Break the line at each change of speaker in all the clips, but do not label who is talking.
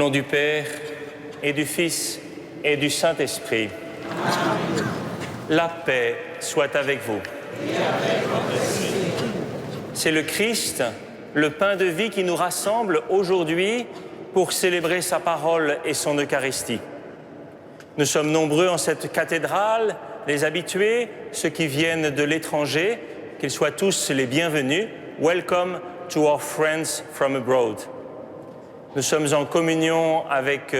nom du Père et du Fils et du Saint-Esprit. La paix soit avec vous. C'est le Christ, le pain de vie qui nous rassemble aujourd'hui pour célébrer sa parole et son Eucharistie. Nous sommes nombreux en cette cathédrale, les habitués, ceux qui viennent de l'étranger, qu'ils soient tous les bienvenus. Welcome to our friends from abroad. Nous sommes en communion avec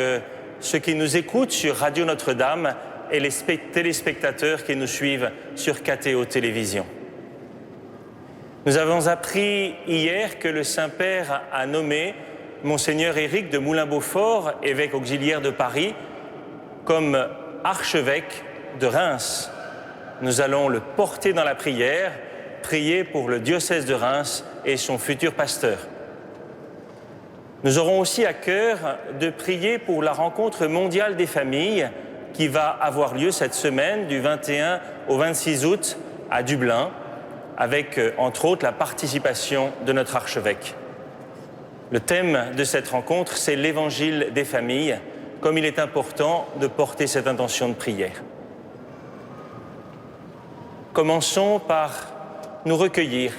ceux qui nous écoutent sur Radio Notre-Dame et les téléspectateurs qui nous suivent sur KTO Télévision. Nous avons appris hier que le Saint-Père a nommé Monseigneur Éric de Moulin-Beaufort, évêque auxiliaire de Paris, comme archevêque de Reims. Nous allons le porter dans la prière, prier pour le diocèse de Reims et son futur pasteur. Nous aurons aussi à cœur de prier pour la rencontre mondiale des familles qui va avoir lieu cette semaine du 21 au 26 août à Dublin, avec entre autres la participation de notre archevêque. Le thème de cette rencontre, c'est l'évangile des familles, comme il est important de porter cette intention de prière. Commençons par nous recueillir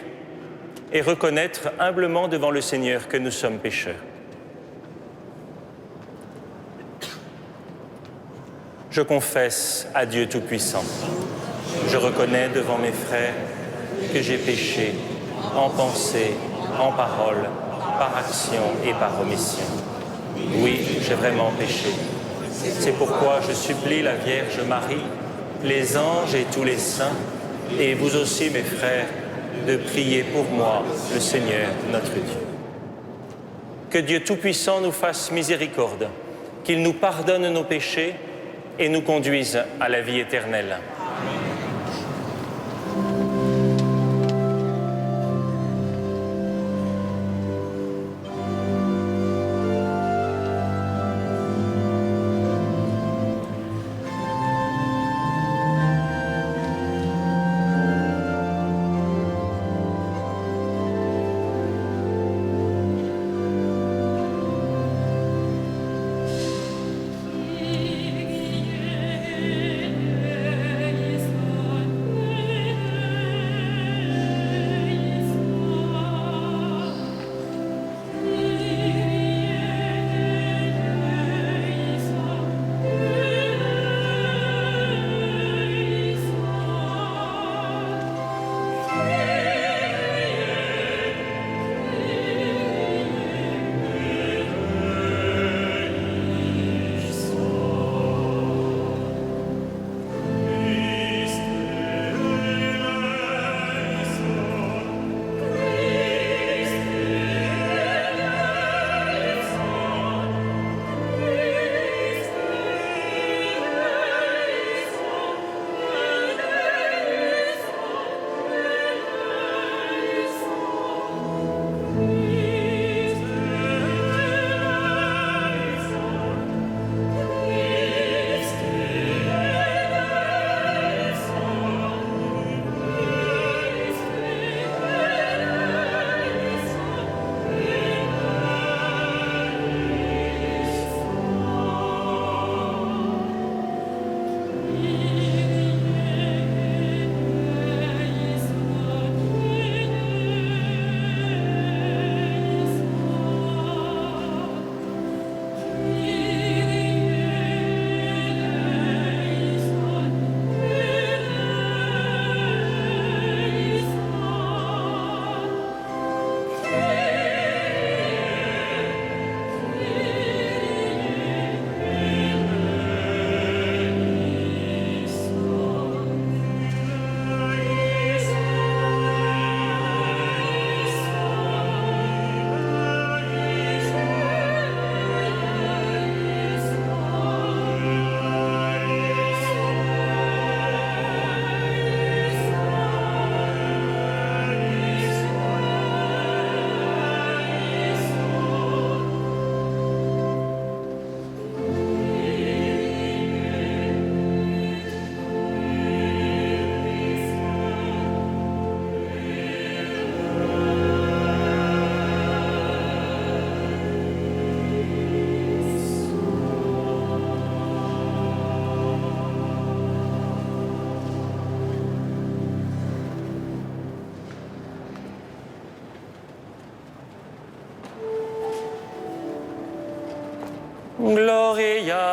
et reconnaître humblement devant le Seigneur que nous sommes pécheurs. Je confesse à Dieu Tout-Puissant. Je reconnais devant mes frères que j'ai péché en pensée, en parole, par action et par omission. Oui, j'ai vraiment péché. C'est pourquoi je supplie la Vierge Marie, les anges et tous les saints, et vous aussi, mes frères, de prier pour moi, le Seigneur, notre Dieu. Que Dieu Tout-Puissant nous fasse miséricorde, qu'il nous pardonne nos péchés et nous conduise à la vie éternelle.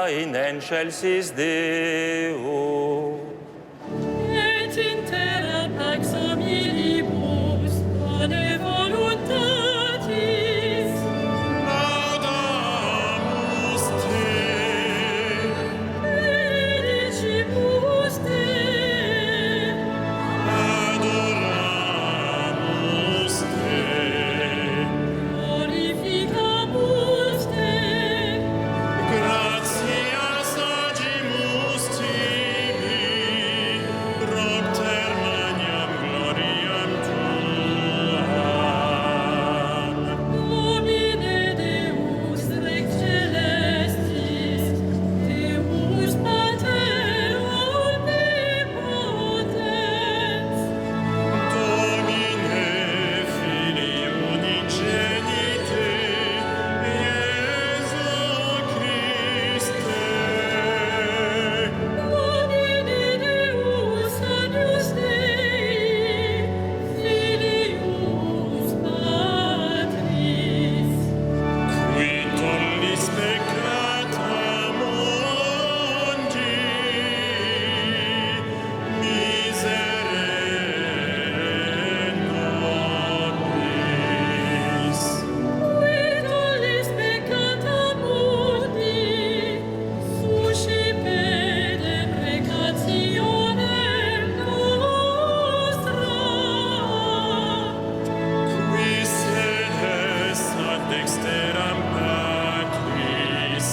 gloria in excelsis Deo.
Et in terra pax omnibus bone voluntatis.
Laudamus te.
Benedicimus te.
Adoramus te.
Glorificamus te.
Gratias agimus tibi, propter magnam gloriam tuam.
Domine Deus Rex celestis, Deus Pater omnipotens,
Domine Filii unigenite, Iesu Christe.
Domine Deus Agnus Dei, Filius Patris,
Qui tollis peccata mundi, miserere nobis.
qui tollis peccata mundi, suscipe deprecationem nostra.
Qui sedes ad dexteram Patris,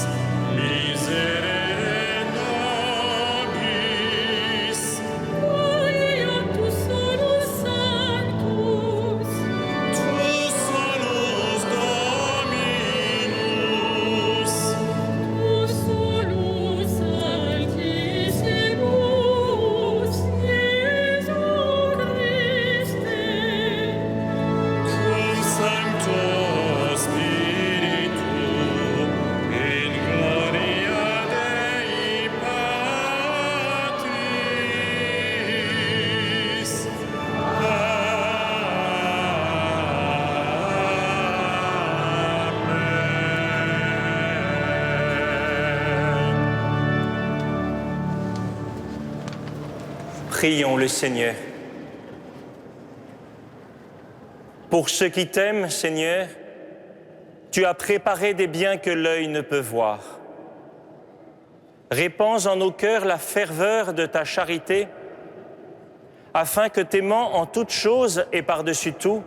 miserere nobis.
Gloriam tu solus sanctus,
Tu solus Dominus,
tu solus altissimus, Iesu Christe,
cum Sancto Spiritu, in gloria Dei Patris. Amen.
Prions le Seigneur. Pour ceux qui t'aiment, Seigneur, tu as préparé des biens que l'œil ne peut voir. Répands en nos cœurs la ferveur de ta charité, afin que, t'aimant en toutes choses et par-dessus tout,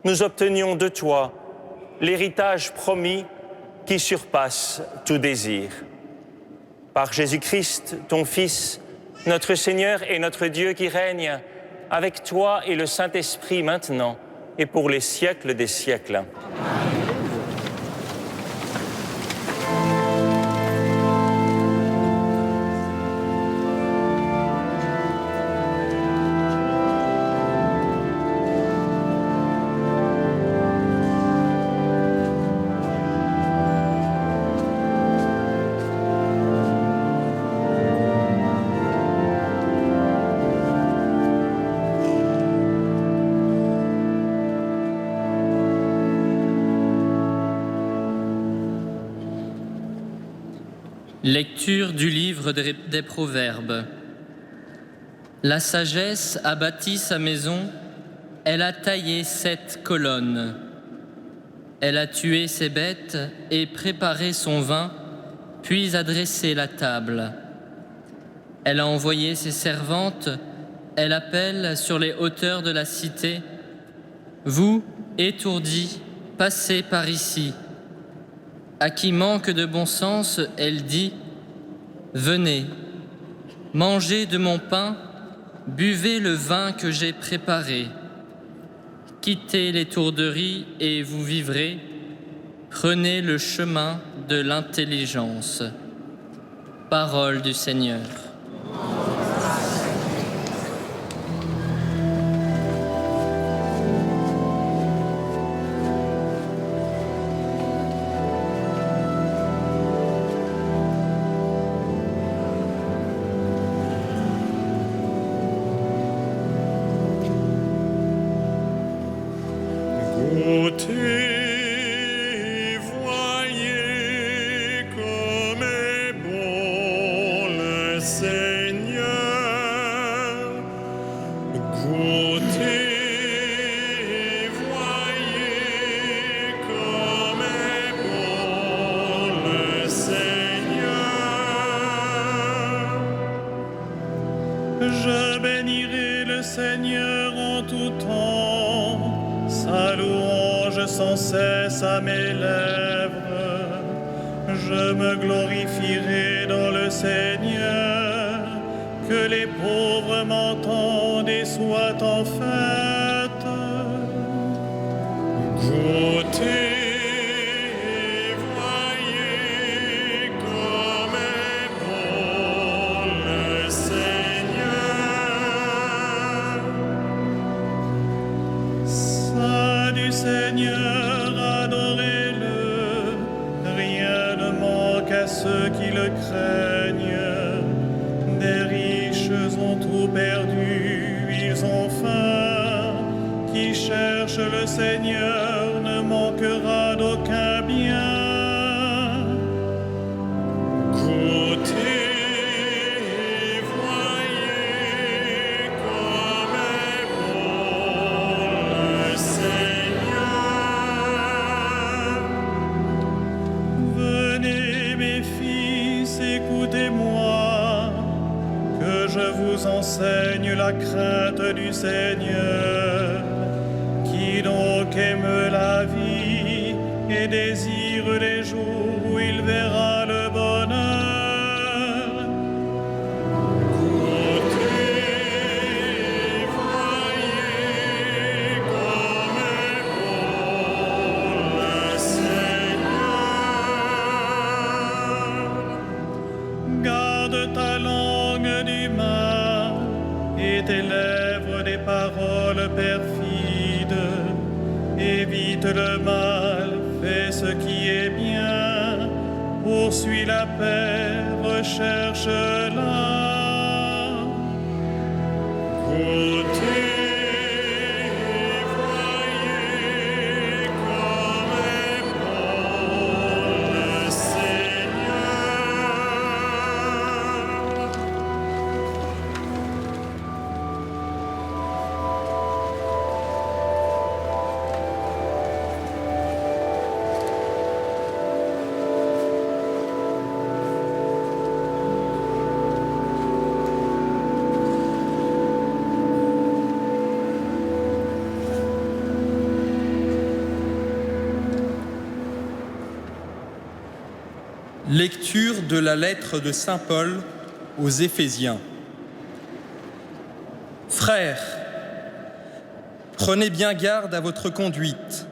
nous obtenions de toi l'héritage promis qui surpasse tout désir. Par Jésus-Christ, ton Fils, notre Seigneur et notre Dieu qui règne avec toi et le Saint-Esprit maintenant et pour les siècles des siècles.
Lecture du livre des Proverbes. La sagesse a bâti sa maison, elle a taillé 7 colonnes. Elle a tué ses bêtes et préparé son vin, puis a dressé la table. Elle a envoyé ses servantes, elle appelle sur les hauteurs de la cité. Vous, étourdis, passez par ici. À qui manque de bon sens, elle dit « Venez, mangez de mon pain, buvez le vin que j'ai préparé. Quittez l'étourderie et vous vivrez. Prenez le chemin de l'intelligence. » Parole du Seigneur.
Goûtez, voyez comme
sans cesse à mes lèvres. Je me glorifierai dans le Seigneur, que les pauvres m'entendent et soient en fête.
Goûtez et voyez comme est bon le Seigneur.
Saint du Seigneur, adorez-le, rien ne manque à ceux qui le craignent. Des riches ont tout perdu, ils ont faim. Qui cherche le Seigneur ne manquera d'aucun bien.
Goûtez et voyez comme est bon le Seigneur.
Venez mes fils, écoutez-moi, que je vous enseigne la crainte du Seigneur. Qui donc aime la vie et désire les jours où il verra le bonheur.
Goûtez et voyez comme est bon le Seigneur.
Garde ta langue du mal et tes lèvres des paroles perfides. Évite le mal, fais ce qui est bien, poursuis la paix, recherche-la.
Goûtez et voyez comme est bon le Seigneur.
Lecture de la lettre de saint Paul aux Éphésiens. Frères, prenez bien garde à votre conduite.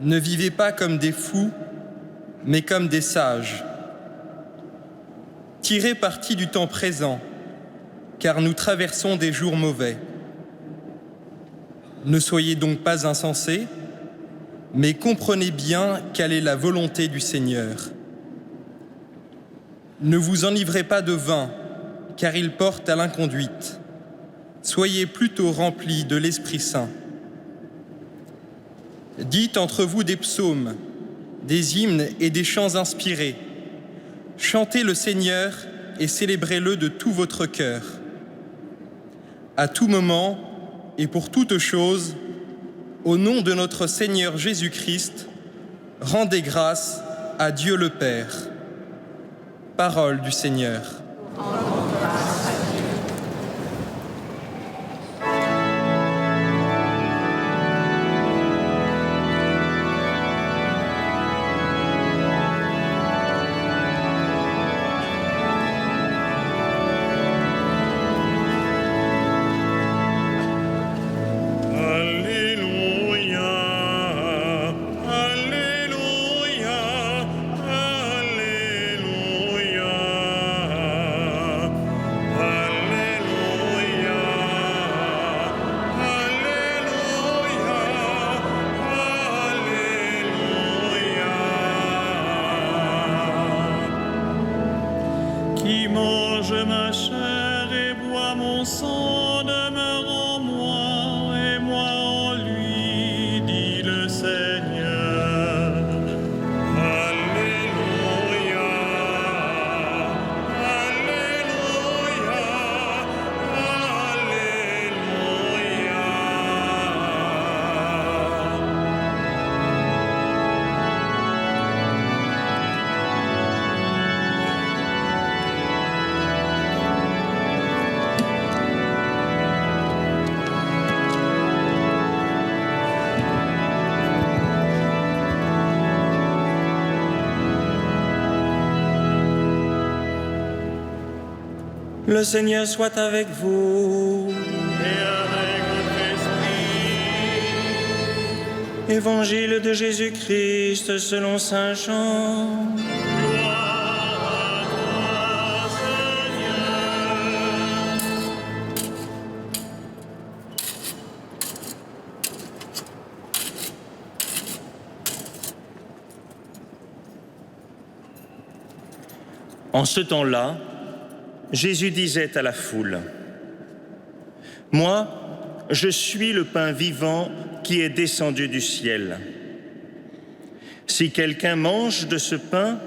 Ne vivez pas comme des fous, mais comme des sages. Tirez parti du temps présent, car nous traversons des jours mauvais. Ne soyez donc pas insensés, mais comprenez bien quelle est la volonté du Seigneur. Ne vous enivrez pas de vin, car il porte à l'inconduite. Soyez plutôt remplis de l'Esprit Saint. Dites entre vous des psaumes, des hymnes et des chants inspirés. Chantez le Seigneur et célébrez-le de tout votre cœur. À tout moment et pour toute chose, au nom de notre Seigneur Jésus-Christ, rendez grâce à Dieu le Père. Parole du Seigneur.
Alléluia, Alléluia, Alléluia, Alléluia, Alléluia.
Qui mange ma chair et boit mon sang demeure en moi et moi en lui, dit le Seigneur.
Alléluia, Alléluia, Alléluia.
Le Seigneur soit avec vous.
Et avec votre esprit,
Évangile de Jésus-Christ selon saint Jean.
gloire à toi, Seigneur.
En ce temps-là, Jésus disait à la foule, « Moi, je suis le pain vivant qui est descendu du ciel. Si quelqu'un mange de ce pain,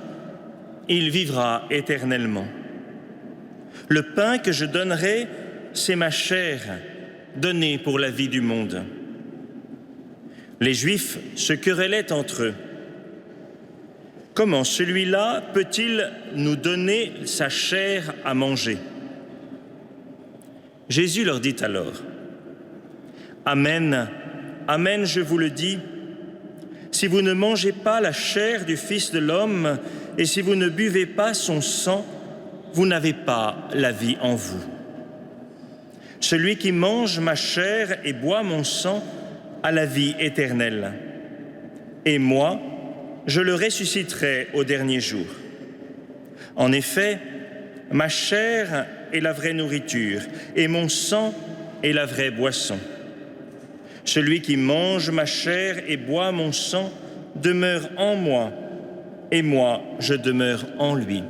il vivra éternellement. Le pain que je donnerai, c'est ma chair, donnée pour la vie du monde. » Les Juifs se querellaient entre eux. Comment celui-là peut-il nous donner sa chair à manger? Jésus leur dit alors, « Amen, amen, je vous le dis, si vous ne mangez pas la chair du Fils de l'homme et si vous ne buvez pas son sang, vous n'avez pas la vie en vous. Celui qui mange ma chair et boit mon sang a la vie éternelle. Et moi, je le ressusciterai au dernier jour. En effet, ma chair est la vraie nourriture et mon sang est la vraie boisson. Celui qui mange ma chair et boit mon sang demeure en moi et moi je demeure en lui.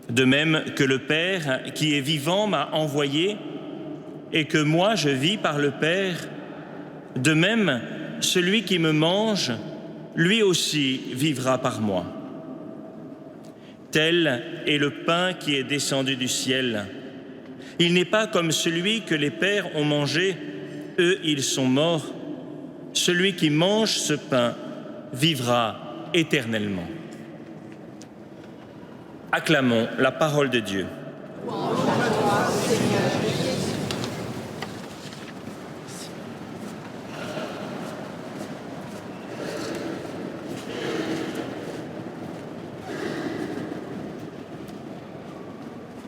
De même que le Père qui est vivant m'a envoyé et que moi je vis par le Père, de même celui qui me mange, lui aussi vivra par moi. Tel est le pain qui est descendu du ciel. Il n'est pas comme celui que les pères ont mangé, eux ils sont morts. Celui qui mange ce pain vivra éternellement. Acclamons la parole de Dieu.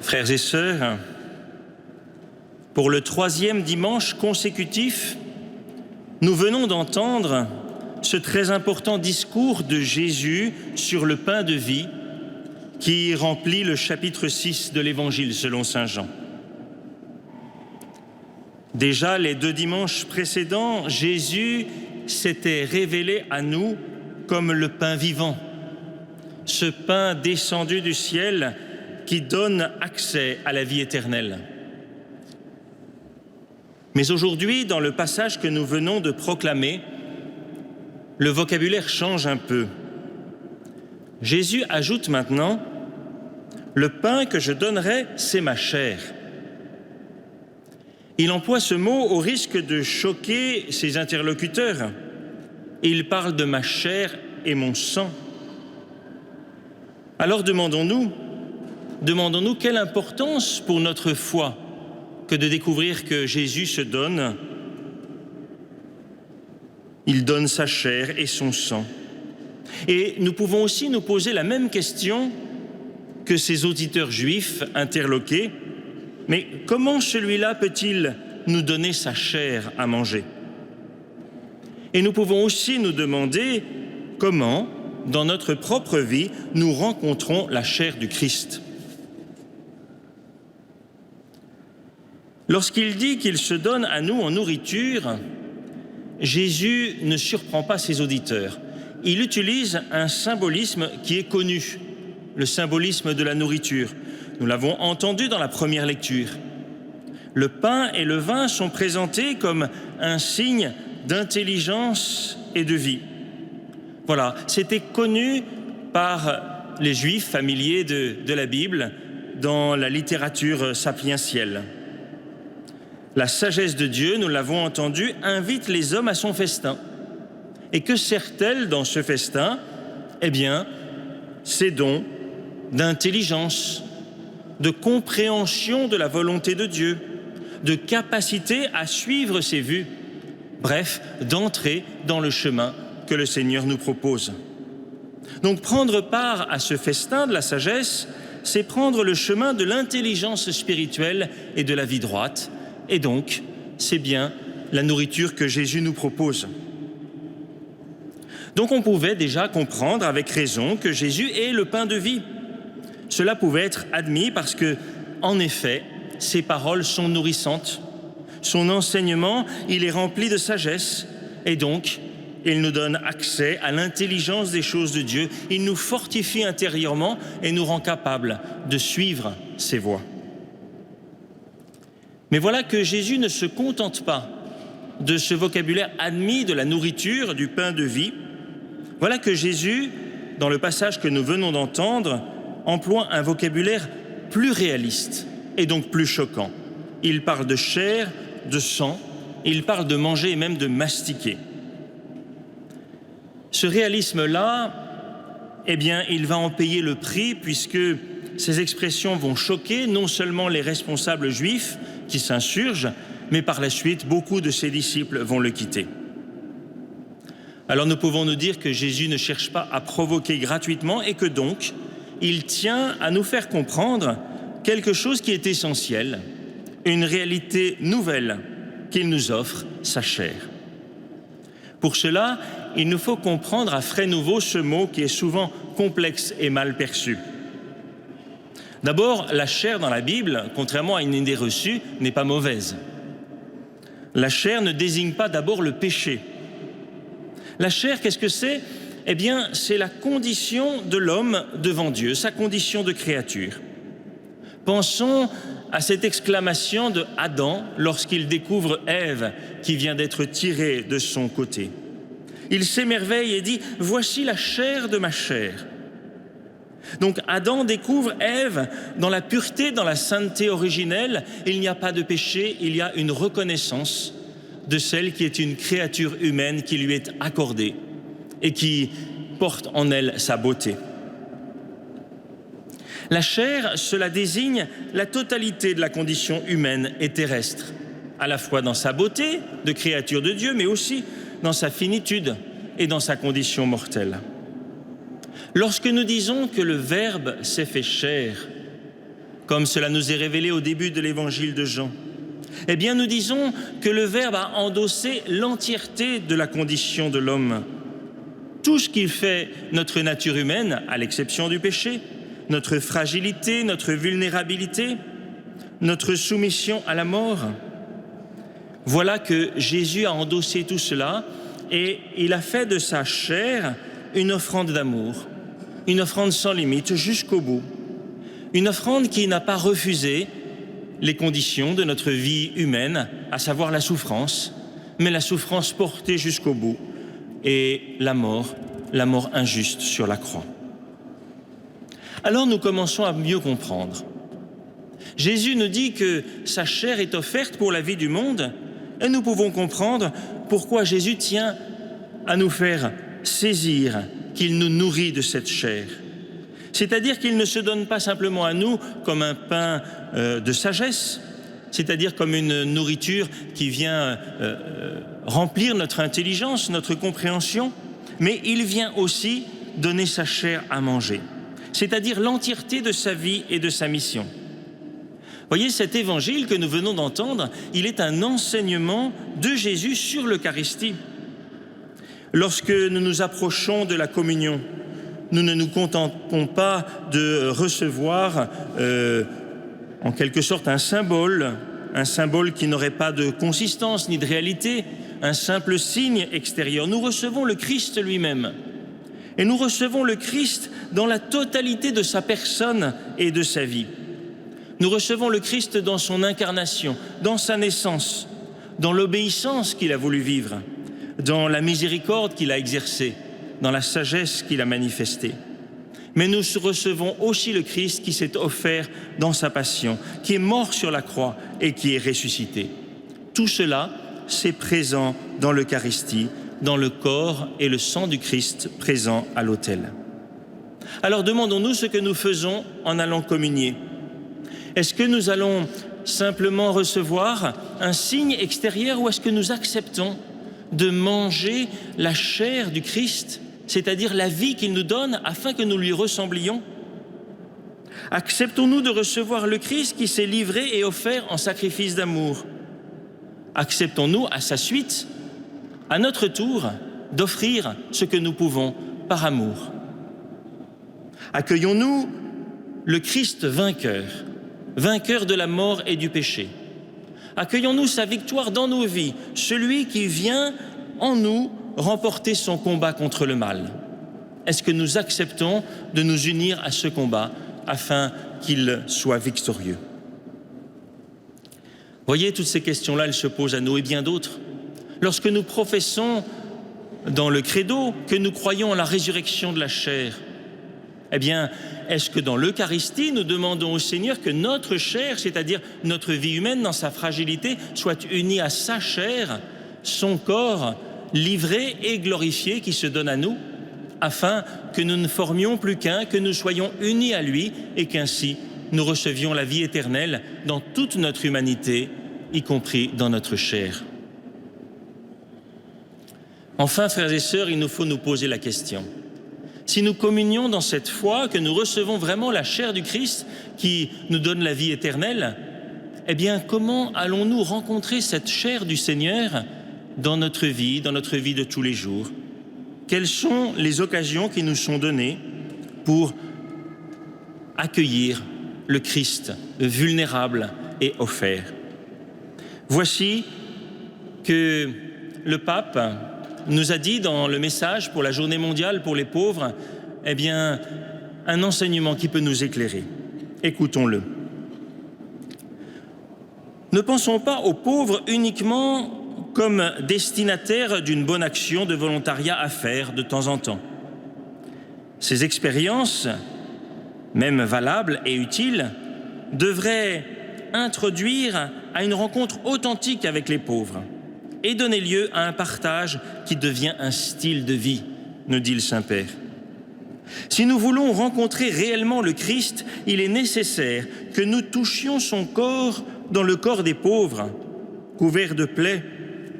Frères et sœurs, pour le 3e dimanche consécutif, nous venons d'entendre ce très important discours de Jésus sur le pain de vie qui remplit le chapitre 6 de l'Évangile selon saint Jean. Déjà, les 2 dimanches précédents, Jésus s'était révélé à nous comme le pain vivant, ce pain descendu du ciel qui donne accès à la vie éternelle. Mais aujourd'hui, dans le passage que nous venons de proclamer, le vocabulaire change un peu. Jésus ajoute maintenant « Le pain que je donnerai, c'est ma chair ». Il emploie ce mot au risque de choquer ses interlocuteurs. Il parle de ma chair et mon sang. Alors demandons-nous quelle importance pour notre foi que de découvrir que Jésus se donne. Il donne sa chair et son sang. Et nous pouvons aussi nous poser la même question que ces auditeurs juifs interloqués. Mais comment celui-là peut-il nous donner sa chair à manger? Et nous pouvons aussi nous demander comment, dans notre propre vie, nous rencontrons la chair du Christ. Lorsqu'il dit qu'il se donne à nous en nourriture, Jésus ne surprend pas ses auditeurs. Il utilise un symbolisme qui est connu, le symbolisme de la nourriture. Nous l'avons entendu dans la première lecture. Le pain et le vin sont présentés comme un signe d'intelligence et de vie. Voilà, c'était connu par les Juifs familiers de la Bible dans la littérature sapientielle. La sagesse de Dieu, nous l'avons entendu, invite les hommes à son festin. Et que sert-elle dans ce festin? Eh bien, ses dons d'intelligence, de compréhension de la volonté de Dieu, de capacité à suivre ses vues, bref, d'entrer dans le chemin que le Seigneur nous propose. Donc prendre part à ce festin de la sagesse, c'est prendre le chemin de l'intelligence spirituelle et de la vie droite. Et donc, c'est bien la nourriture que Jésus nous propose. Donc on pouvait déjà comprendre avec raison que Jésus est le pain de vie. Cela pouvait être admis parce que, en effet, ses paroles sont nourrissantes. Son enseignement, il est rempli de sagesse et donc il nous donne accès à l'intelligence des choses de Dieu. Il nous fortifie intérieurement et nous rend capables de suivre ses voies. Mais voilà que Jésus ne se contente pas de ce vocabulaire admis de la nourriture, du pain de vie. Voilà que Jésus, dans le passage que nous venons d'entendre, emploie un vocabulaire plus réaliste et donc plus choquant. Il parle de chair, de sang, il parle de manger et même de mastiquer. Ce réalisme-là, eh bien, il va en payer le prix puisque ces expressions vont choquer non seulement les responsables juifs qui s'insurgent, mais par la suite, beaucoup de ses disciples vont le quitter. Alors nous pouvons nous dire que Jésus ne cherche pas à provoquer gratuitement et que donc, il tient à nous faire comprendre quelque chose qui est essentiel, une réalité nouvelle qu'il nous offre, sa chair. Pour cela, il nous faut comprendre à frais nouveau ce mot qui est souvent complexe et mal perçu. D'abord, la chair dans la Bible, contrairement à une idée reçue, n'est pas mauvaise. La chair ne désigne pas d'abord le péché. La chair, qu'est-ce que c'est ? Eh bien, c'est la condition de l'homme devant Dieu, sa condition de créature. Pensons à cette exclamation de Adam lorsqu'il découvre Ève qui vient d'être tirée de son côté. Il s'émerveille et dit « Voici la chair de ma chair ». Donc Adam découvre Ève dans la pureté, dans la sainteté originelle. Il n'y a pas de péché, il y a une reconnaissance de celle qui est une créature humaine qui lui est accordée et qui porte en elle sa beauté. La chair, cela désigne la totalité de la condition humaine et terrestre, à la fois dans sa beauté de créature de Dieu, mais aussi dans sa finitude et dans sa condition mortelle. Lorsque nous disons que le Verbe s'est fait chair, comme cela nous est révélé au début de l'évangile de Jean, eh bien nous disons que le Verbe a endossé l'entièreté de la condition de l'homme. Tout ce qui fait notre nature humaine, à l'exception du péché, notre fragilité, notre vulnérabilité, notre soumission à la mort. Voilà que Jésus a endossé tout cela et il a fait de sa chair une offrande d'amour, une offrande sans limite jusqu'au bout, une offrande qui n'a pas refusé les conditions de notre vie humaine, à savoir la souffrance, mais la souffrance portée jusqu'au bout et la mort injuste sur la croix. Alors nous commençons à mieux comprendre. Jésus nous dit que sa chair est offerte pour la vie du monde et nous pouvons comprendre pourquoi Jésus tient à nous faire saisir qu'il nous nourrit de cette chair. C'est-à-dire qu'il ne se donne pas simplement à nous comme un pain de sagesse, c'est-à-dire comme une nourriture qui vient remplir notre intelligence, notre compréhension, mais il vient aussi donner sa chair à manger, c'est-à-dire l'entièreté de sa vie et de sa mission. Voyez, cet évangile que nous venons d'entendre, il est un enseignement de Jésus sur l'Eucharistie. Lorsque nous nous approchons de la communion, nous ne nous contentons pas de recevoir en quelque sorte un symbole qui n'aurait pas de consistance ni de réalité, un simple signe extérieur. Nous recevons le Christ lui-même. Et nous recevons le Christ dans la totalité de sa personne et de sa vie. Nous recevons le Christ dans son incarnation, dans sa naissance, dans l'obéissance qu'il a voulu vivre, dans la miséricorde qu'il a exercée, dans la sagesse qu'il a manifestée. Mais nous recevons aussi le Christ qui s'est offert dans sa passion, qui est mort sur la croix et qui est ressuscité. Tout cela, c'est présent dans l'Eucharistie, dans le corps et le sang du Christ présent à l'autel. Alors demandons-nous ce que nous faisons en allant communier. Est-ce que nous allons simplement recevoir un signe extérieur ou est-ce que nous acceptons de manger la chair du Christ, c'est-à-dire la vie qu'il nous donne afin que nous lui ressemblions? Acceptons-nous de recevoir le Christ qui s'est livré et offert en sacrifice d'amour? Acceptons-nous à sa suite, à notre tour, d'offrir ce que nous pouvons par amour? Accueillons-nous le Christ vainqueur, vainqueur de la mort et du péché? Accueillons-nous sa victoire dans nos vies, celui qui vient en nous remporter son combat contre le mal? Est-ce que nous acceptons de nous unir à ce combat afin qu'il soit victorieux? Voyez, toutes ces questions-là, elles se posent à nous et bien d'autres. Lorsque nous professons dans le credo que nous croyons en la résurrection de la chair, eh bien, est-ce que dans l'Eucharistie, nous demandons au Seigneur que notre chair, c'est-à-dire notre vie humaine dans sa fragilité, soit unie à sa chair, son corps livré et glorifié qui se donne à nous, afin que nous ne formions plus qu'un, que nous soyons unis à lui et qu'ainsi nous recevions la vie éternelle dans toute notre humanité, y compris dans notre chair. Enfin, frères et sœurs, il nous faut nous poser la question. Si nous communions dans cette foi, que nous recevons vraiment la chair du Christ qui nous donne la vie éternelle, eh bien, comment allons-nous rencontrer cette chair du Seigneur dans notre vie de tous les jours? Quelles sont les occasions qui nous sont données pour accueillir le Christ vulnérable et offert? Voici que le pape nous a dit dans le message pour la journée mondiale pour les pauvres, eh bien, un enseignement qui peut nous éclairer. Écoutons-le. Ne pensons pas aux pauvres uniquement comme destinataires d'une bonne action de volontariat à faire de temps en temps. Ces expériences, même valables et utiles, devraient introduire à une rencontre authentique avec les pauvres et donner lieu à un partage qui devient un style de vie, nous dit le Saint-Père. Si nous voulons rencontrer réellement le Christ, il est nécessaire que nous touchions son corps dans le corps des pauvres, couverts de plaies,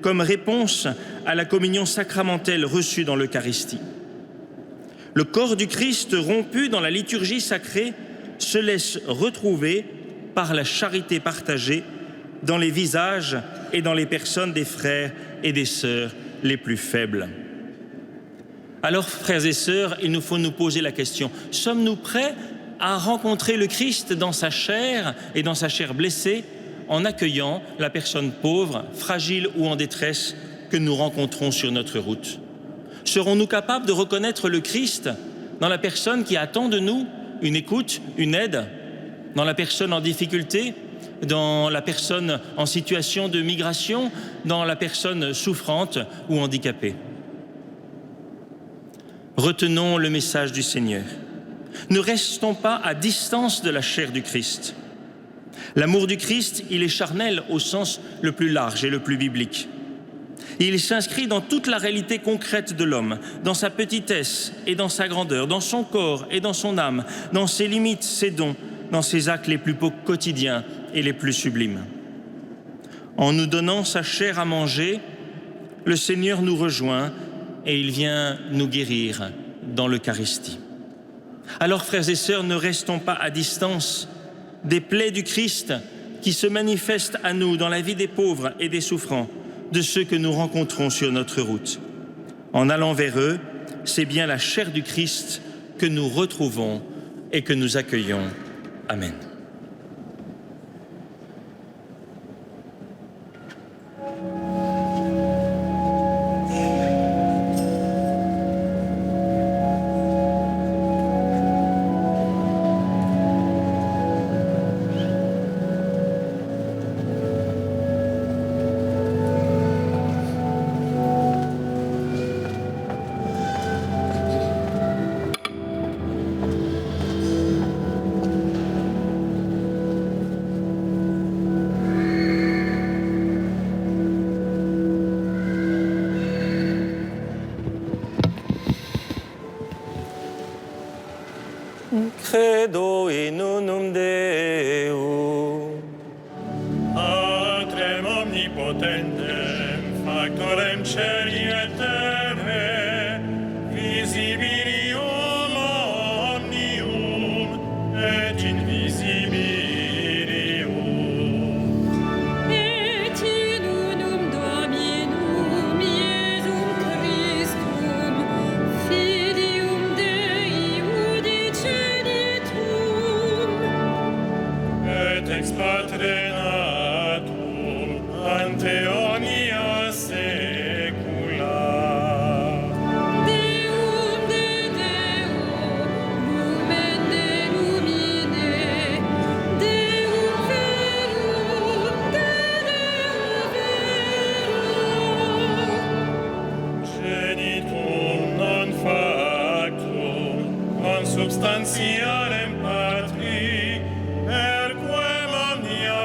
comme réponse à la communion sacramentelle reçue dans l'Eucharistie. Le corps du Christ rompu dans la liturgie sacrée se laisse retrouver par la charité partagée dans les visages et dans les personnes des frères et des sœurs les plus faibles. Alors, frères et sœurs, il nous faut nous poser la question, sommes-nous prêts à rencontrer le Christ dans sa chair et dans sa chair blessée, en accueillant la personne pauvre, fragile ou en détresse que nous rencontrons sur notre route? Serons-nous capables de reconnaître le Christ dans la personne qui attend de nous une écoute, une aide, dans la personne en difficulté, dans la personne en situation de migration, dans la personne souffrante ou handicapée? Retenons le message du Seigneur. Ne restons pas à distance de la chair du Christ. L'amour du Christ, il est charnel au sens le plus large et le plus biblique. Il s'inscrit dans toute la réalité concrète de l'homme, dans sa petitesse et dans sa grandeur, dans son corps et dans son âme, dans ses limites, ses dons, dans ses actes les plus quotidiens et les plus sublimes. En nous donnant sa chair à manger, le Seigneur nous rejoint et il vient nous guérir dans l'Eucharistie. Alors, frères et sœurs, ne restons pas à distance des plaies du Christ qui se manifestent à nous dans la vie des pauvres et des souffrants, de ceux que nous rencontrons sur notre route. En allant vers eux, c'est bien la chair du Christ que nous retrouvons et que nous accueillons. Amen. Credo in unum Deum.
Patrem omnipotentem, factorem celi et terrae, visibilium omnium, et
redenatum ante omnia saecula.
Deum de Deo, lumen de lumine, Deum verum de Deo verum.
Genitum non factum, non substantialem Patri, per quem omnia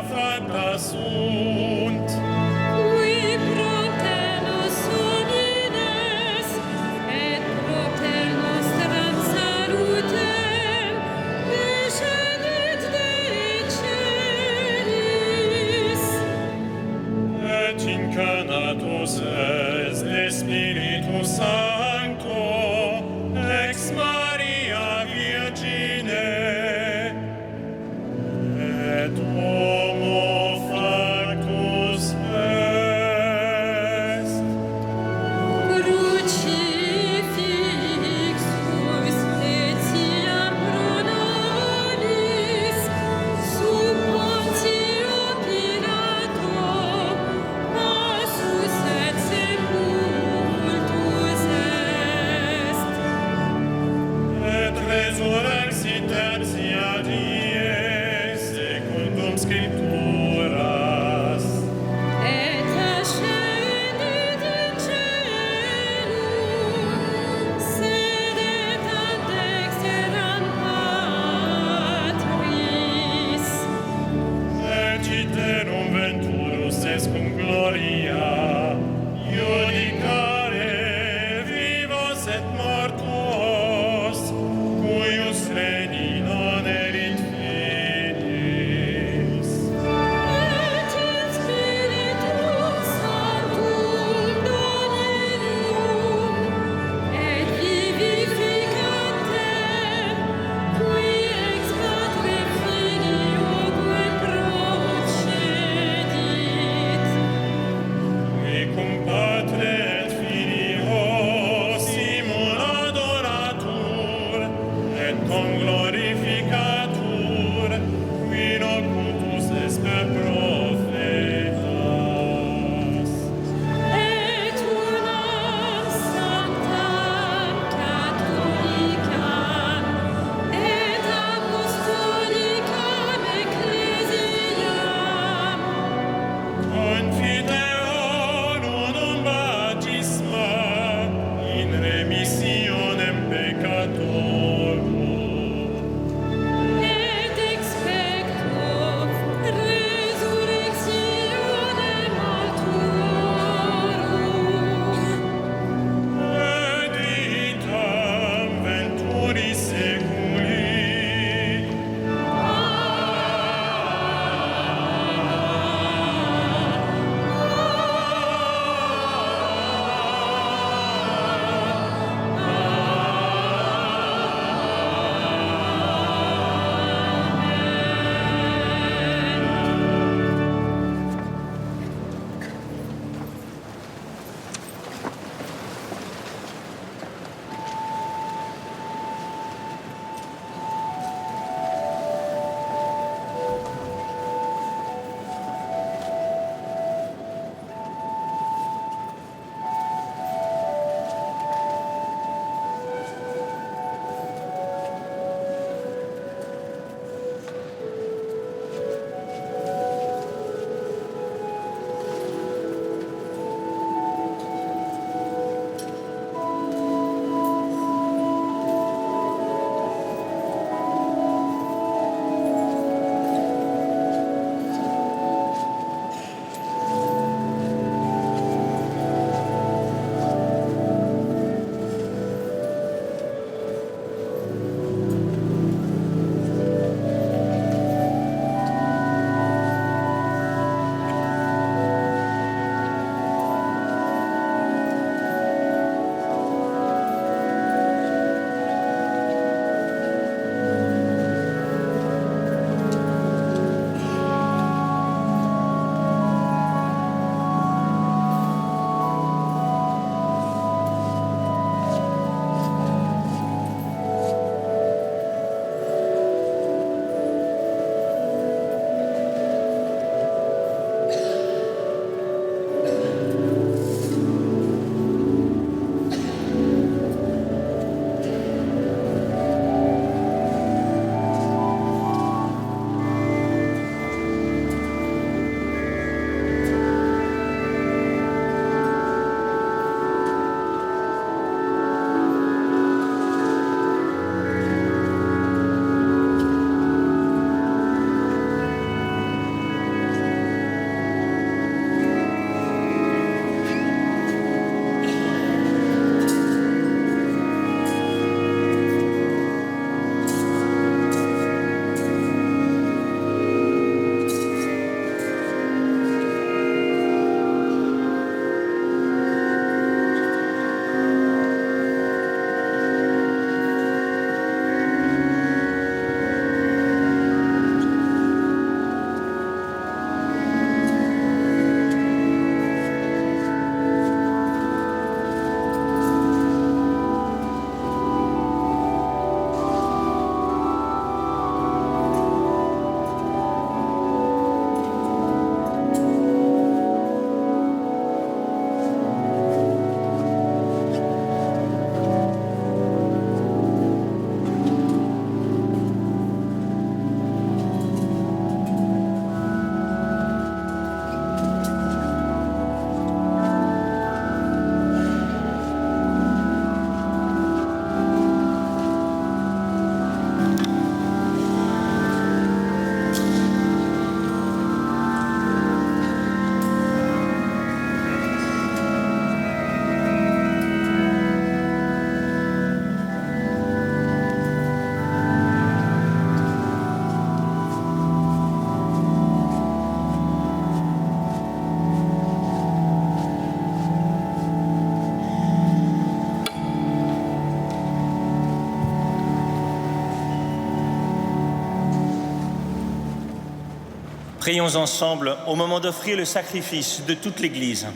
Prions ensemble au moment d'offrir le sacrifice de toute l'Église.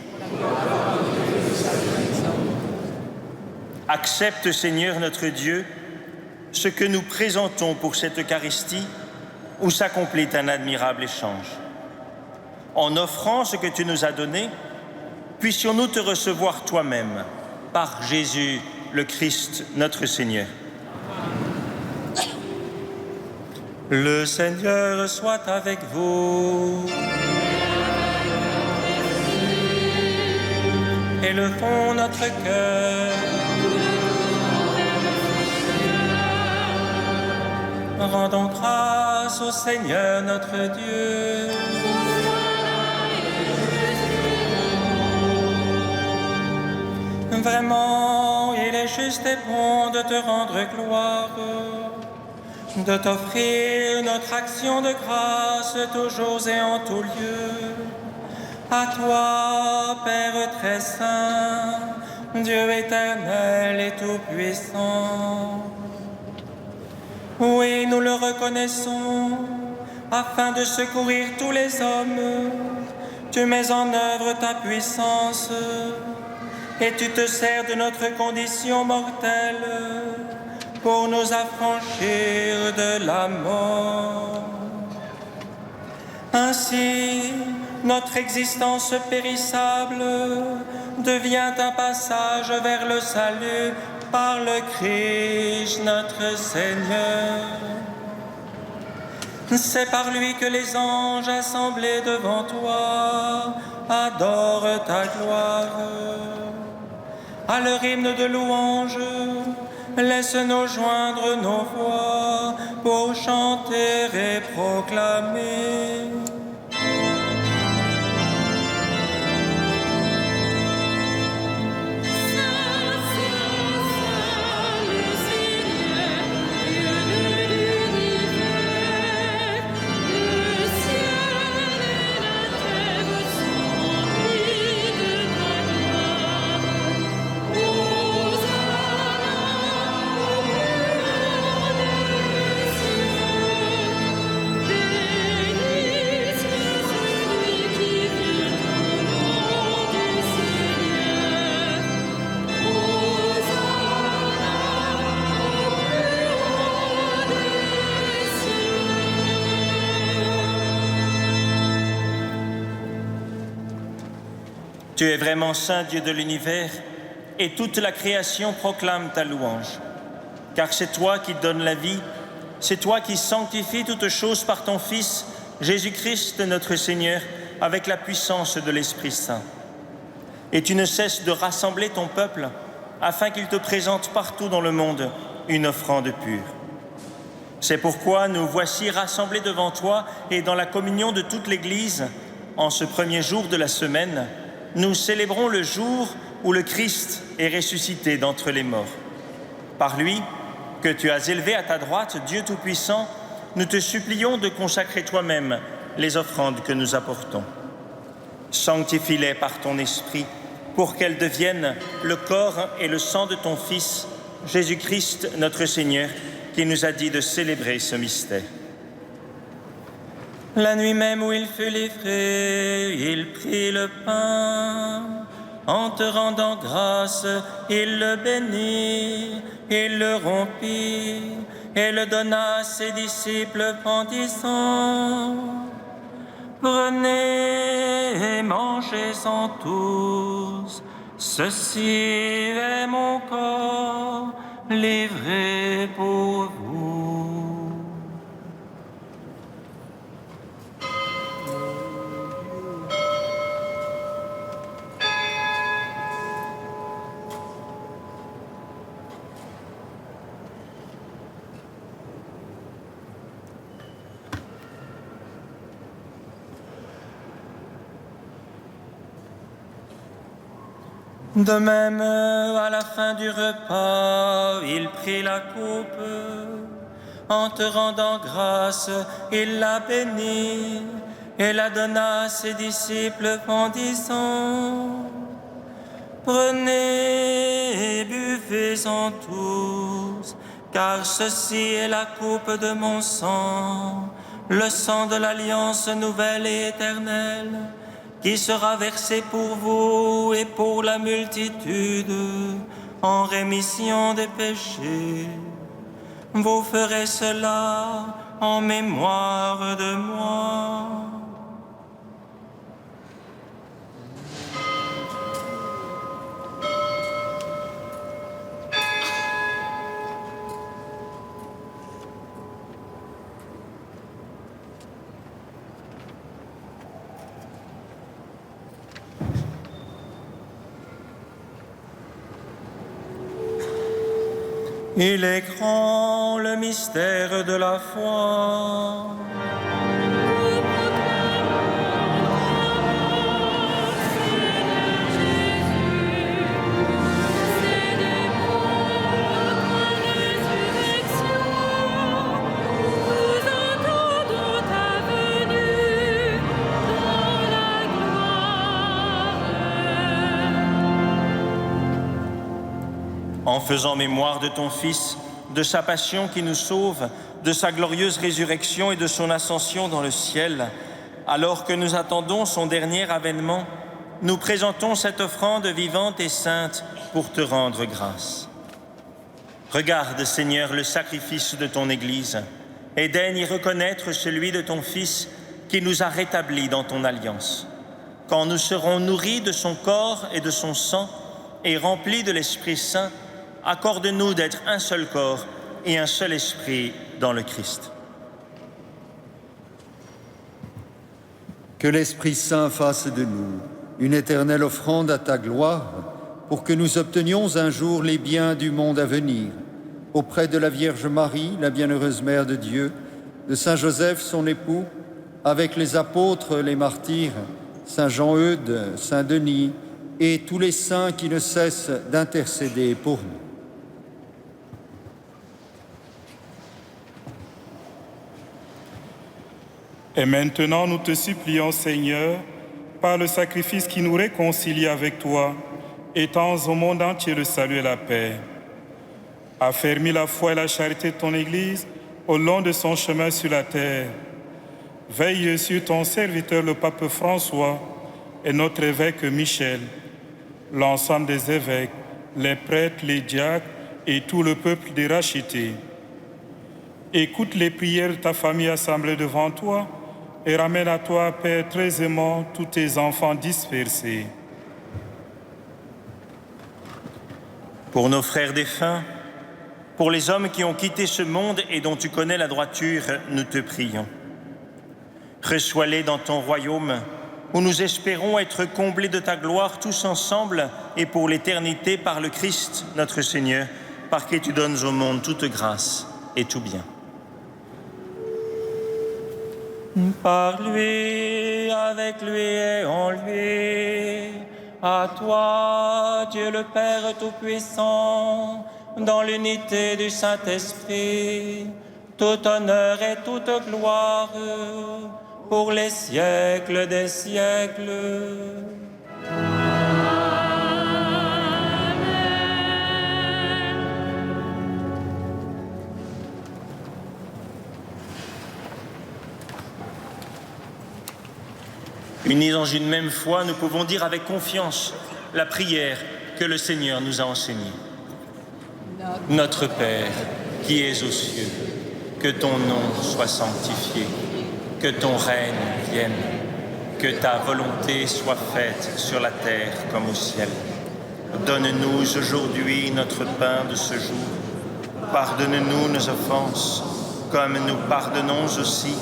Accepte, Seigneur notre Dieu, ce que nous présentons pour cette Eucharistie, où s'accomplit un admirable échange. En offrant ce que tu nous as donné, puissions-nous te recevoir toi-même, par Jésus le Christ, notre Seigneur. Le Seigneur soit avec vous. Élevons notre cœur. Rendons grâce au Seigneur notre Dieu. Vraiment, il est juste et bon de te rendre gloire, de t'offrir notre action de grâce toujours et en tout lieu. À toi, Père très saint, Dieu éternel et tout-puissant. Oui, nous le reconnaissons, afin de secourir tous les hommes, tu mets en œuvre ta puissance et tu te sers de notre condition mortelle pour nous affranchir de la mort. Ainsi, notre existence périssable devient un passage vers le salut par le Christ notre Seigneur. C'est par lui que les anges assemblés devant toi adorent ta gloire. À leur hymne de louange, laisse-nous joindre nos voix pour chanter et proclamer. Tu es vraiment saint Dieu de l'univers, et toute la création proclame ta louange. Car c'est toi qui donnes la vie, c'est toi qui sanctifies toutes choses par ton Fils, Jésus-Christ notre Seigneur, avec la puissance de l'Esprit Saint. Et tu ne cesses de rassembler ton peuple, afin qu'il te présente partout dans le monde une offrande pure. C'est pourquoi nous voici rassemblés devant toi et dans la communion de toute l'Église, en ce premier jour de la semaine, nous célébrons le jour où le Christ est ressuscité d'entre les morts. Par lui, que tu as élevé à ta droite, Dieu Tout-Puissant, nous te supplions de consacrer toi-même les offrandes que nous apportons. Sanctifie-les par ton Esprit, pour qu'elles deviennent le corps et le sang de ton Fils, Jésus-Christ notre Seigneur, qui nous a dit de célébrer ce mystère. La nuit même où il fut livré, il prit le pain. En te rendant grâce, il le bénit, il le rompit et le donna à ses disciples en disant: Prenez et mangez-en tous, ceci est mon corps livré pour vous. De même, à la fin du repas, il prit la coupe. En te rendant grâce, il la bénit et la donna à ses disciples en disant: Prenez et buvez-en tous, car ceci est la coupe de mon sang, le sang de l'alliance nouvelle et éternelle, qui sera versé pour vous et pour la multitude en rémission des péchés. Vous ferez cela en mémoire de moi. Il est grand le mystère de la foi. En faisant mémoire de ton Fils, de sa passion qui nous sauve, de sa glorieuse résurrection et de son ascension dans le ciel, alors que nous attendons son dernier avènement, nous présentons cette offrande vivante et sainte pour te rendre grâce. Regarde, Seigneur, le sacrifice de ton Église et daigne y reconnaître celui de ton Fils qui nous a rétablis dans ton alliance. Quand nous serons nourris de son corps et de son sang et remplis de l'Esprit Saint, accorde-nous d'être un seul corps et un seul esprit dans le Christ.
Que l'Esprit Saint fasse de nous une éternelle offrande à ta gloire, pour que nous obtenions un jour les biens du monde à venir, auprès de la Vierge Marie, la bienheureuse Mère de Dieu, de Saint Joseph, son époux, avec les apôtres, les martyrs, Saint Jean-Eudes, Saint Denis, et tous les saints qui ne cessent d'intercéder pour nous.
Et maintenant, nous te supplions, Seigneur, par le sacrifice qui nous réconcilie avec toi, étends au monde entier le salut et la paix. Affermis la foi et la charité de ton Église au long de son chemin sur la terre. Veille sur ton serviteur, le pape François, et notre évêque Michel, l'ensemble des évêques, les prêtres, les diacres et tout le peuple des rachetés. Écoute les prières de ta famille assemblée devant toi et ramène à toi, Père très aimant, tous tes enfants dispersés.
Pour nos frères défunts, pour les hommes qui ont quitté ce monde et dont tu connais la droiture, nous te prions. Reçois-les dans ton royaume, où nous espérons être comblés de ta gloire tous ensemble et pour l'éternité par le Christ, notre Seigneur, par qui tu donnes au monde toute grâce et tout bien. Par lui, avec lui et en lui, à toi, Dieu le Père Tout-Puissant, dans l'unité du Saint-Esprit, tout honneur et toute gloire, pour les siècles des siècles. Unis dans une même foi, nous pouvons dire avec confiance la prière que le Seigneur nous a enseignée. Notre Père, qui es aux cieux, que ton nom soit sanctifié, que ton règne vienne, que ta volonté soit faite sur la terre comme au ciel. Donne-nous aujourd'hui notre pain de ce jour. Pardonne-nous nos offenses, comme nous pardonnons aussi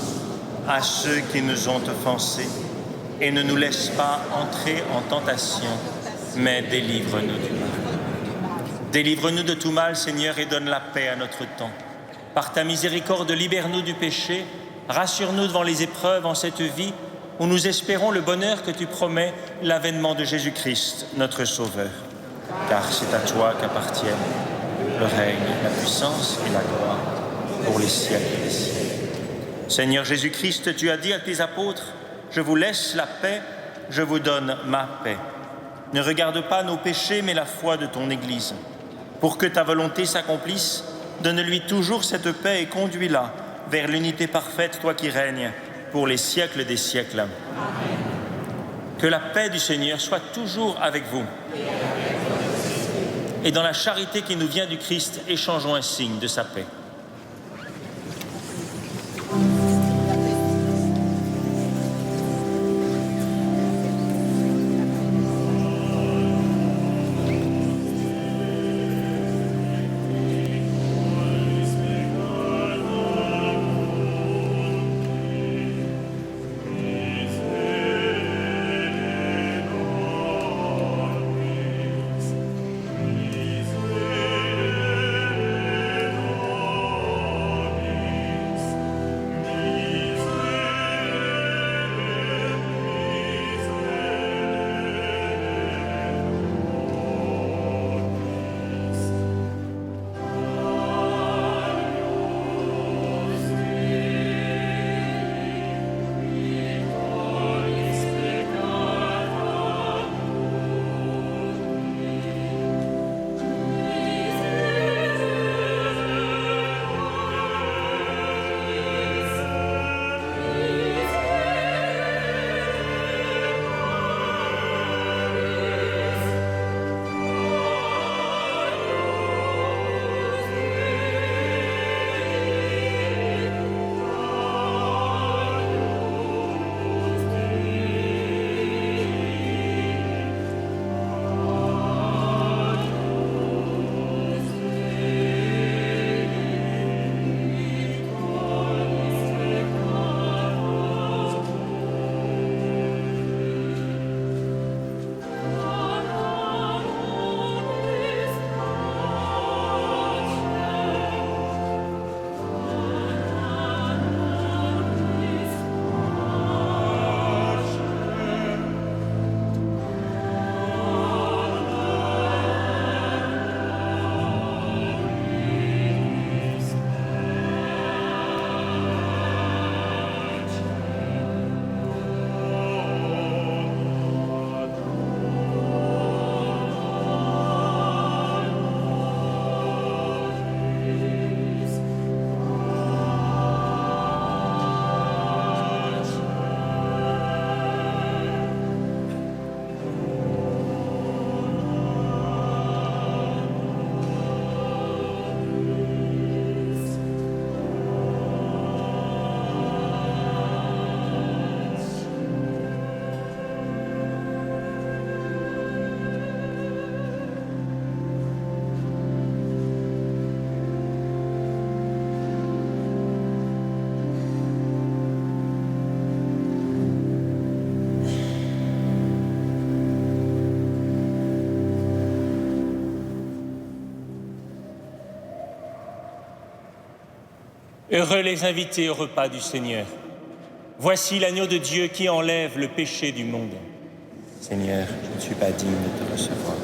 à ceux qui nous ont offensés. Et ne nous laisse pas entrer en tentation, mais délivre-nous du mal. Délivre-nous de tout mal, Seigneur, et donne la paix à notre temps. Par ta miséricorde, libère-nous du péché, rassure-nous devant les épreuves en cette vie, où nous espérons le bonheur que tu promets, l'avènement de Jésus-Christ, notre Sauveur. Car c'est à toi qu'appartiennent le règne, la puissance et la gloire, pour les siècles des siècles. Seigneur Jésus-Christ, tu as dit à tes apôtres, je vous laisse la paix, je vous donne ma paix. Ne regarde pas nos péchés, mais la foi de ton Église. Pour que ta volonté s'accomplisse, donne-lui toujours cette paix et conduis-la vers l'unité parfaite, toi qui règnes pour les siècles des siècles. Amen. Que la paix du Seigneur soit toujours avec vous. Et dans la charité qui nous vient du Christ, échangeons un signe de sa paix. Heureux les invités au repas du Seigneur. Voici l'agneau de Dieu qui enlève le péché du monde. Seigneur, je ne suis pas digne de te recevoir.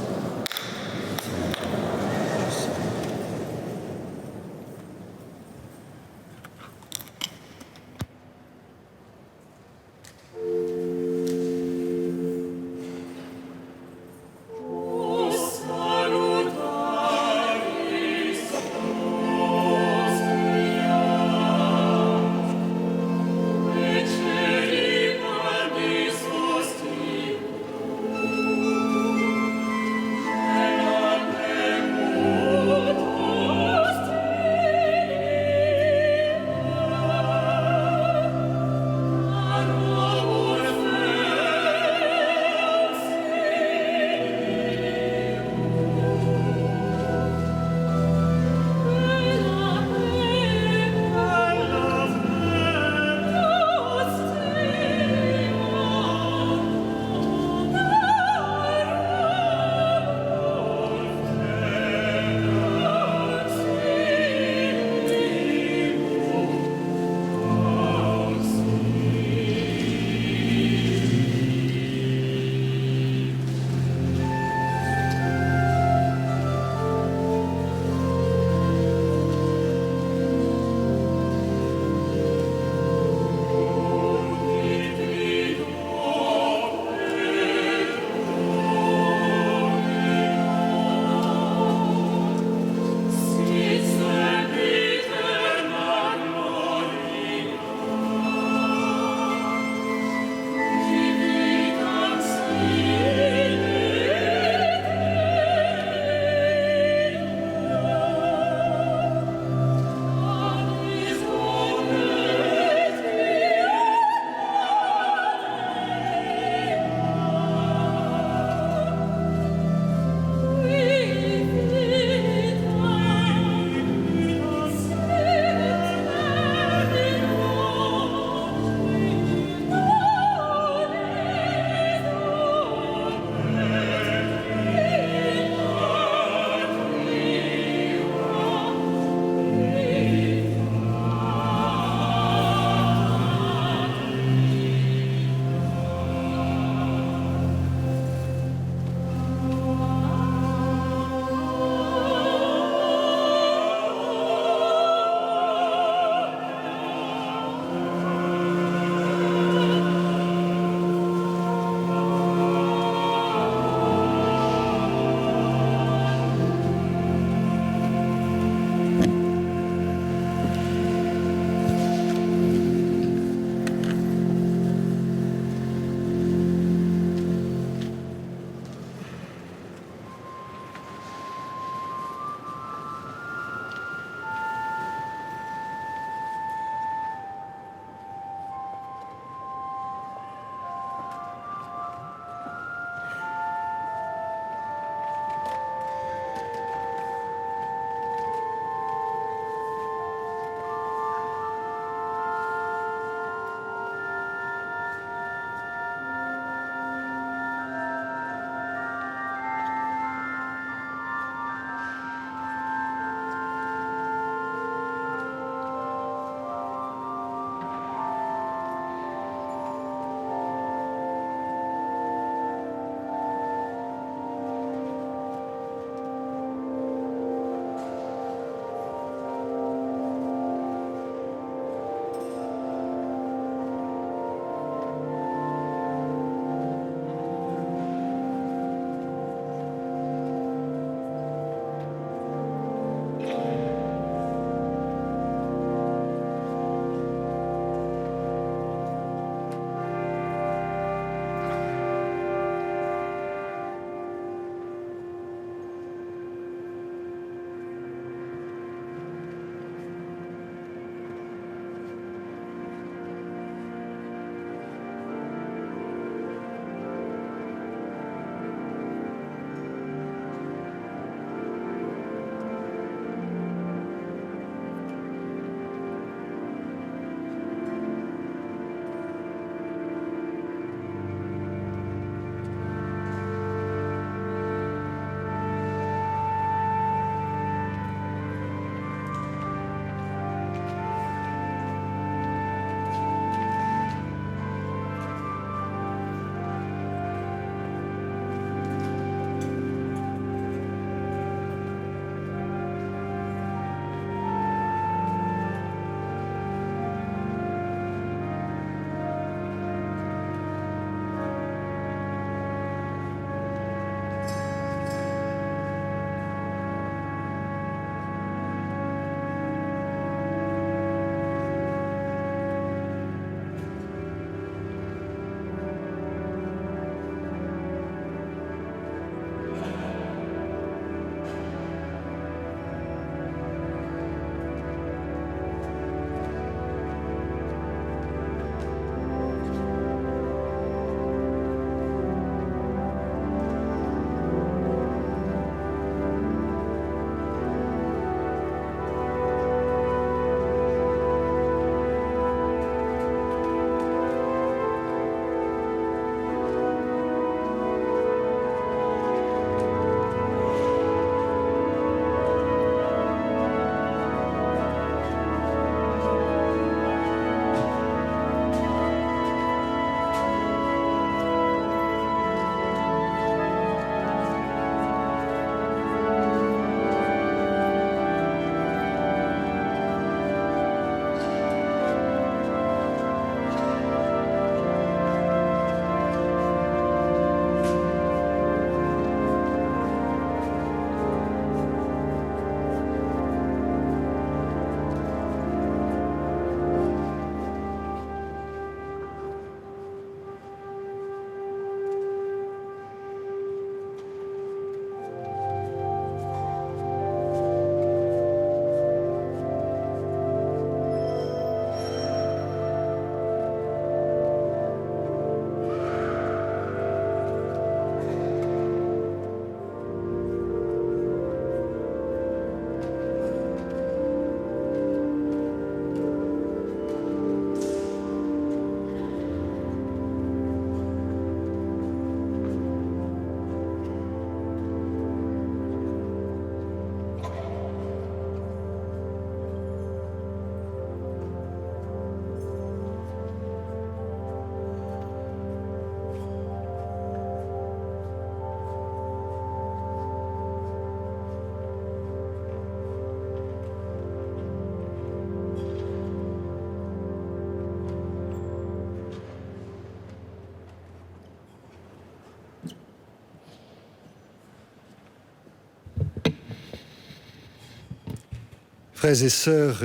Frères et sœurs,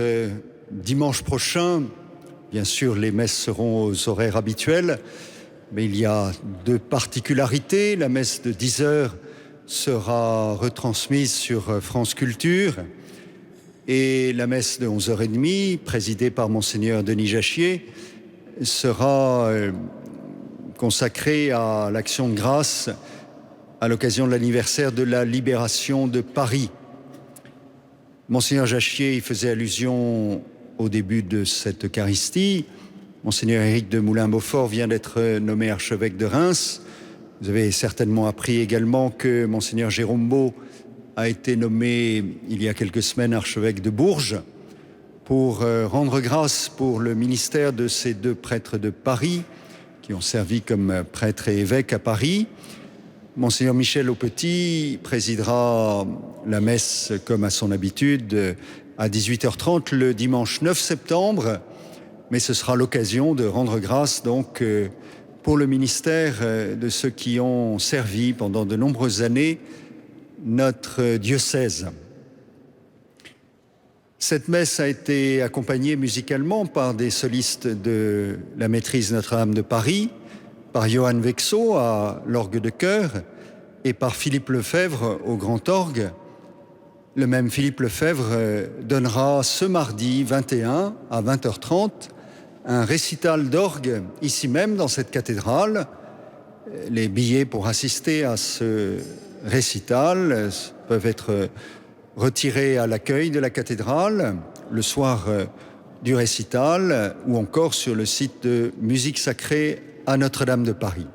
dimanche prochain, bien sûr, les messes seront aux horaires habituels, mais il y a deux particularités. La messe de 10 heures sera retransmise sur France Culture et la messe de 11h30, présidée par Monseigneur Denis Jachier, sera consacrée à l'action de grâce à l'occasion de l'anniversaire de la libération de Paris. Monseigneur Jachier y faisait allusion au début de cette Eucharistie. Monseigneur Éric de Moulin-Beaufort vient d'être nommé archevêque de Reims. Vous avez certainement appris également que Monseigneur Jérôme Beau a été nommé il y a quelques semaines archevêque de Bourges pour rendre grâce pour le ministère de ces deux prêtres de Paris qui ont servi comme prêtres et évêques à Paris. Monseigneur Michel Aupetit présidera la messe comme à son habitude à 18h30 le dimanche 9 septembre, mais ce sera l'occasion de rendre grâce donc pour le ministère de ceux qui ont servi pendant de nombreuses années notre diocèse. Cette messe a été accompagnée musicalement par des solistes de la maîtrise Notre-Dame de Paris, par Johann Vexo à l'orgue de chœur et par Philippe Lefebvre au grand orgue. Le même Philippe Lefebvre donnera ce mardi 21 à 20h30 un récital d'orgue ici même dans cette cathédrale. Les billets pour assister à ce récital peuvent être retirés à l'accueil de la cathédrale le soir du récital ou encore sur le site de musique sacrée à Notre-Dame de Paris.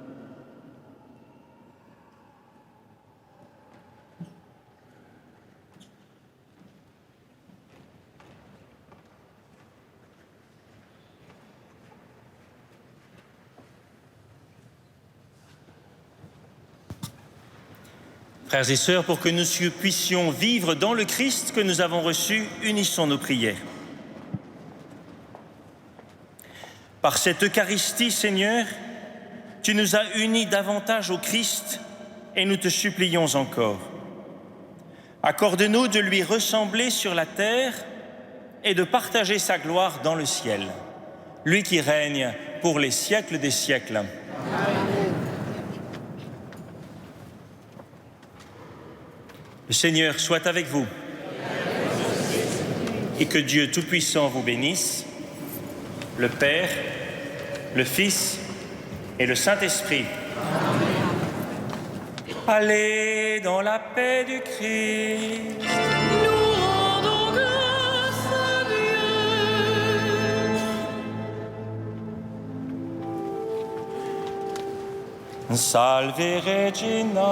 Frères et sœurs, pour que nous puissions vivre dans le Christ que nous avons reçu, unissons nos prières. Par cette Eucharistie, Seigneur, tu nous as unis davantage au Christ et nous te supplions encore. Accorde-nous de lui ressembler sur la terre et de partager sa gloire dans le ciel, lui qui règne pour les siècles des siècles. Amen. Le Seigneur soit avec vous et que Dieu Tout-Puissant vous bénisse, le Père, le Fils et le Saint-Esprit. Allez dans la paix du Christ.
Nous rendons grâce à Dieu.
Salve Regina.